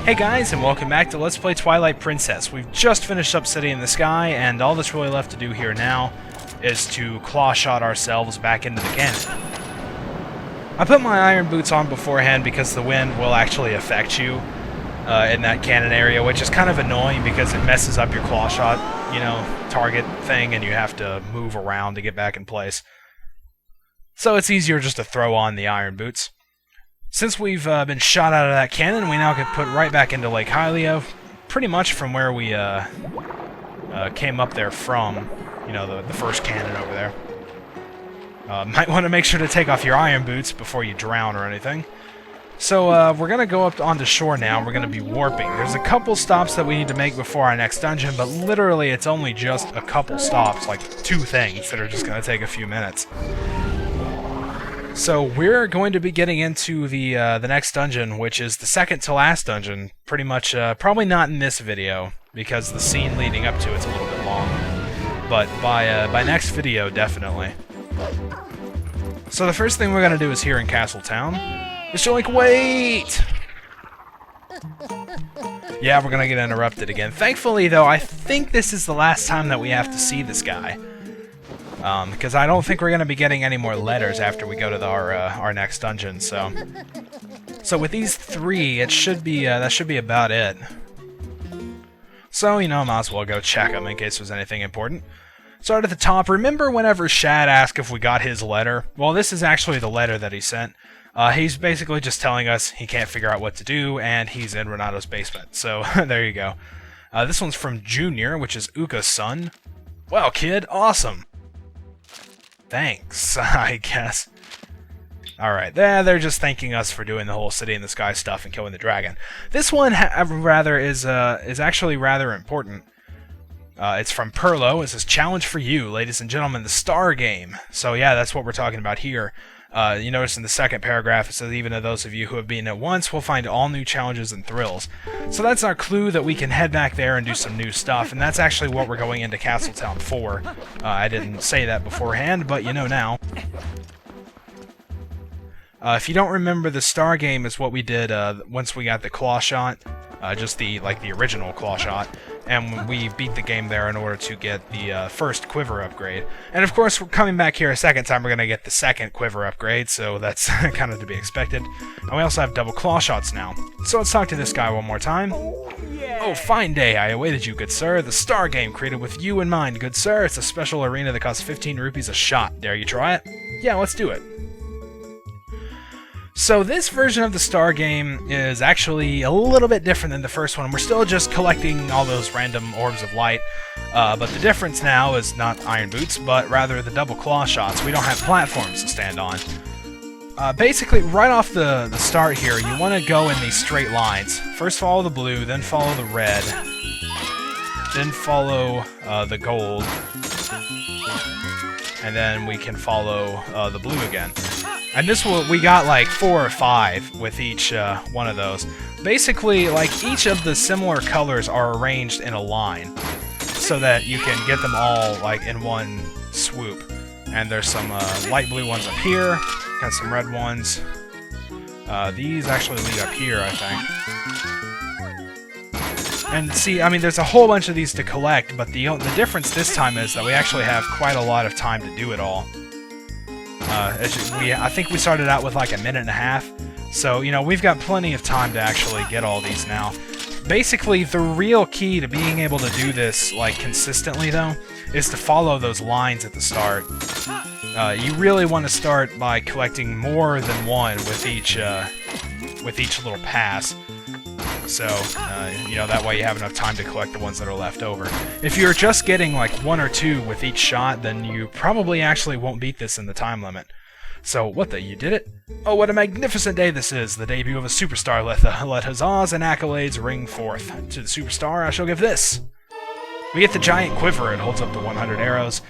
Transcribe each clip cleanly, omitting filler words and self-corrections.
Hey guys, and welcome back to Let's Play Twilight Princess. We've just finished up City in the Sky, and all that's really left to do here now is to claw shot ourselves back into the cannon. I put my iron boots on beforehand because the wind will actually affect you in that cannon area, which is kind of annoying because it messes up your claw shot, target thing, and you have to move around to get back in place. So it's easier just to throw on the iron boots. Since we've been shot out of that cannon, we now get put right back into Lake Hylia, pretty much from where we came up there from, the first cannon over there. Might want to make sure to take off your iron boots before you drown or anything. So we're going to go up onto shore now. We're going to be warping. There's a couple stops that we need to make before our next dungeon, but literally it's only just a couple stops, like 2 things that are just going to take a few minutes. So we're going to be getting into the next dungeon, which is the second to last dungeon. Pretty much, probably not in this video, because the scene leading up to it's a little bit long. But by next video, definitely. So the first thing we're going to do is here in Castle Town. Is to wait! Yeah, we're going to get interrupted again. Thankfully, though, I think this is the last time that we have to see this guy. Because I don't think we're going to be getting any more letters after we go to our next dungeon, so with these 3, it should be, that should be about it. So, might as well go check them in case there's anything important. Start at the top. Remember whenever Shad asked if we got his letter? Well, this is actually the letter that he sent. He's basically just telling us he can't figure out what to do, and he's in Renato's basement. So, there you go. This one's from Junior, which is Uka's son. Wow, kid, awesome! Thanks, I guess. Alright, they're just thanking us for doing the whole City in the Sky stuff and killing the dragon. This one, is actually rather important. It's from Perlo. It says, "Challenge for you, ladies and gentlemen, the Star Game." So yeah, that's what we're talking about here. You notice in the second paragraph, it says, "Even to those of you who have been at once will find all new challenges and thrills." So that's our clue that we can head back there and do some new stuff, and that's actually what we're going into Castletown for. I didn't say that beforehand, but you know now. If you don't remember, the Star Game is what we did once we got the claw shot, just the original claw shot, and we beat the game there in order to get the first quiver upgrade. And of course, we're coming back here a second time, we're going to get the second quiver upgrade, so that's kind of to be expected. And we also have double claw shots now. So let's talk to this guy one more time. "Oh, fine day, I awaited you, good sir. The Star Game created with you in mind, good sir. It's a special arena that costs 15 rupees a shot. Dare you try it?" Yeah, let's do it. So this version of the Star Game is actually a little bit different than the first one. We're still just collecting all those random orbs of light, but the difference now is not iron boots, but rather the double claw shots. We don't have platforms to stand on. Basically, right off the start here, you want to go in these straight lines. First follow the blue, then follow the red, then follow the gold, and then we can follow the blue again. And we got like 4 or 5 with each one of those. Basically, like, each of the similar colors are arranged in a line so that you can get them all like in one swoop. And there's some light blue ones up here, got some red ones. These actually lead up here, I think. And see, I mean, there's a whole bunch of these to collect, but the difference this time is that we actually have quite a lot of time to do it all. I think we started out with like 1.5 minutes, so, we've got plenty of time to actually get all these now. Basically, the real key to being able to do this, like, consistently, though, is to follow those lines at the start. You really want to start by collecting more than one with each little pass. So, that way you have enough time to collect the ones that are left over. If you're just getting like 1 or 2 with each shot, then you probably actually won't beat this in the time limit. So, you did it? Oh, what a magnificent day this is! The debut of a superstar. Let huzzahs and accolades ring forth. To the superstar, I shall give this! We get the giant quiver. It holds up to 100 arrows.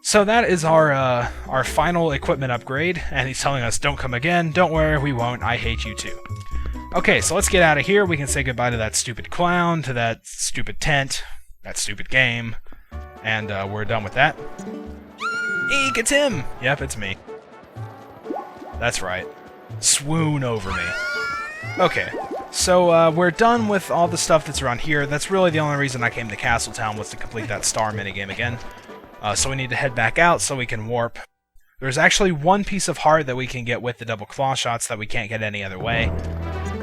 So that is our final equipment upgrade, and he's telling us, "Don't come again. Don't worry, we won't. I hate you too." Okay, so let's get out of here. We can say goodbye to that stupid clown, to that stupid tent, that stupid game, and we're done with that. Eek, it's him! Yep, it's me. That's right. Swoon over me. Okay, So we're done with all the stuff that's around here. That's really the only reason I came to Castletown, was to complete that star minigame again. So we need to head back out so we can warp. There's actually one piece of heart that we can get with the double claw shots that we can't get any other way.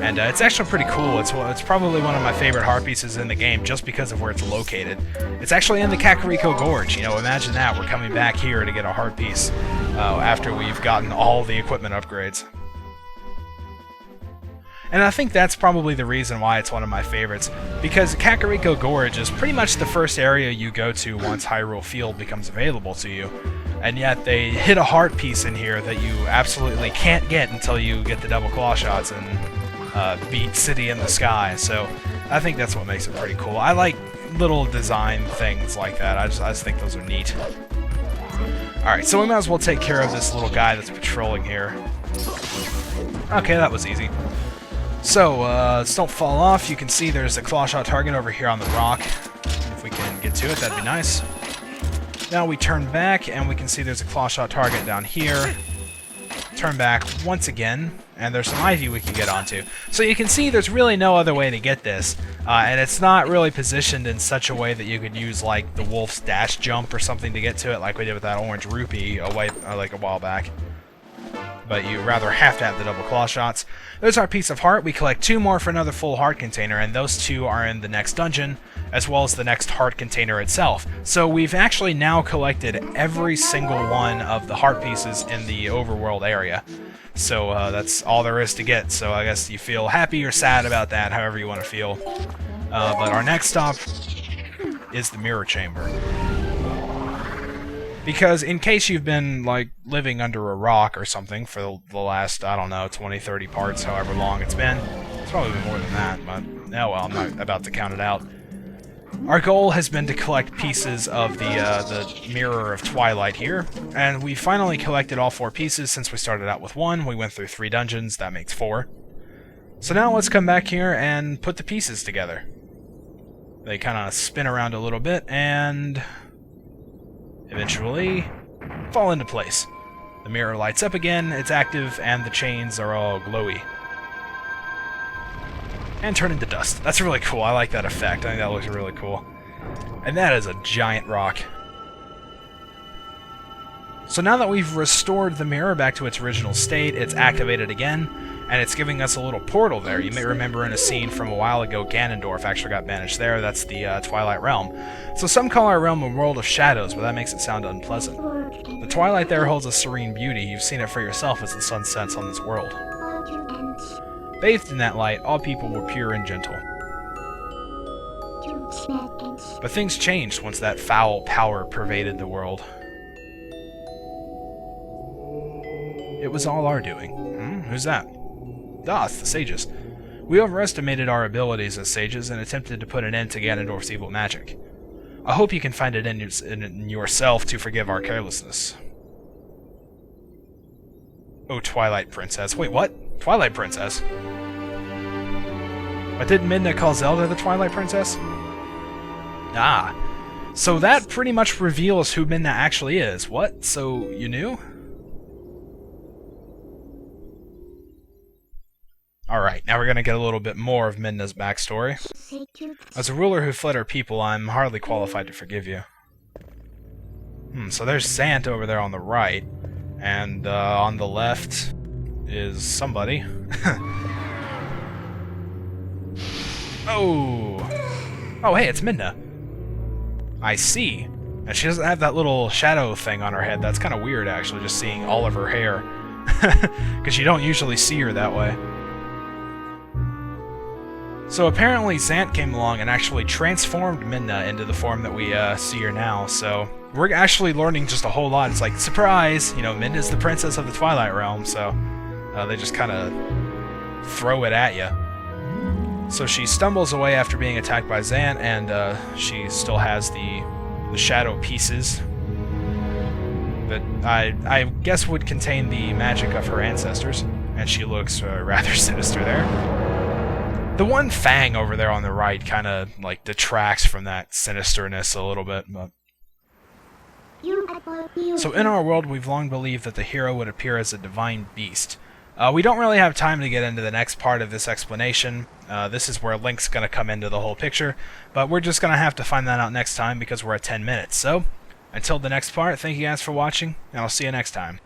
And it's actually pretty cool. It's probably one of my favorite heart pieces in the game just because of where it's located. It's actually in the Kakariko Gorge. You know, imagine that. We're coming back here to get a heart piece after we've gotten all the equipment upgrades. And I think that's probably the reason why it's one of my favorites, because Kakariko Gorge is pretty much the first area you go to once Hyrule Field becomes available to you. And yet they hit a heart piece in here that you absolutely can't get until you get the double claw shots and beat City in the Sky. So I think that's what makes it pretty cool. I like little design things like that. I just think those are neat. Alright, so we might as well take care of this little guy that's patrolling here. Okay, that was easy. So, let's don't fall off. You can see there's a claw shot target over here on the rock. If we can get to it, that'd be nice. Now we turn back, and we can see there's a claw shot target down here. Turn back once again, and there's some ivy we can get onto. So you can see there's really no other way to get this, and it's not really positioned in such a way that you could use like the wolf's dash jump or something to get to it, like we did with that orange rupee like a while back. But you rather have to have the double claw shots. There's our piece of heart. We collect 2 more for another full heart container, and those 2 are in the next dungeon, as well as the next heart container itself. So we've actually now collected every single one of the heart pieces in the overworld area. So that's all there is to get. So I guess you feel happy or sad about that, however you want to feel. But our next stop is the mirror chamber. Because in case you've been, like, living under a rock or something for the last, I don't know, 20, 30 parts, however long it's been. It's probably been more than that, but, oh well, I'm not about to count it out. Our goal has been to collect pieces of the Mirror of Twilight here, and we finally collected all 4 pieces since we started out with 1. We went through 3 dungeons, that makes 4. So now let's come back here and put the pieces together. They kind of spin around a little bit, and eventually fall into place. The mirror lights up again, it's active, and the chains are all glowy. And turn into dust. That's really cool. I like that effect. I think that looks really cool. And that is a giant rock. So now that we've restored the mirror back to its original state, it's activated again, and it's giving us a little portal there. You may remember in a scene from a while ago, Ganondorf actually got banished there. That's the Twilight Realm. So some call our realm a world of shadows, but that makes it sound unpleasant. The Twilight there holds a serene beauty. You've seen it for yourself as the sun sets on this world. Bathed in that light, all people were pure and gentle. But things changed once that foul power pervaded the world. It was all our doing. Who's that? Ah, it's the sages. We overestimated our abilities as sages and attempted to put an end to Ganondorf's evil magic. I hope you can find it in yourself to forgive our carelessness. Oh, Twilight Princess. Wait, what? Twilight Princess? But didn't Midna call Zelda the Twilight Princess? Ah. So that pretty much reveals who Midna actually is. What? So you knew? Alright, now we're going to get a little bit more of Midna's backstory. As a ruler who fled her people, I'm hardly qualified to forgive you. So there's Zant over there on the right, and on the left is somebody. Oh, hey, it's Midna. I see. And she doesn't have that little shadow thing on her head. That's kind of weird, actually, just seeing all of her hair. Because you don't usually see her that way. So apparently Zant came along and actually transformed Midna into the form that we see her now, so we're actually learning just a whole lot. It's like, surprise! You know, Midna's the princess of the Twilight Realm, so they just kind of throw it at you. So she stumbles away after being attacked by Zant, and she still has the shadow pieces that I guess would contain the magic of her ancestors, and she looks rather sinister there. The one fang over there on the right kind of, like, detracts from that sinisterness a little bit, but... So in our world, we've long believed that the hero would appear as a divine beast. We don't really have time to get into the next part of this explanation. This is where Link's going to come into the whole picture, but we're just going to have to find that out next time because we're at 10 minutes. So, until the next part, thank you guys for watching, and I'll see you next time.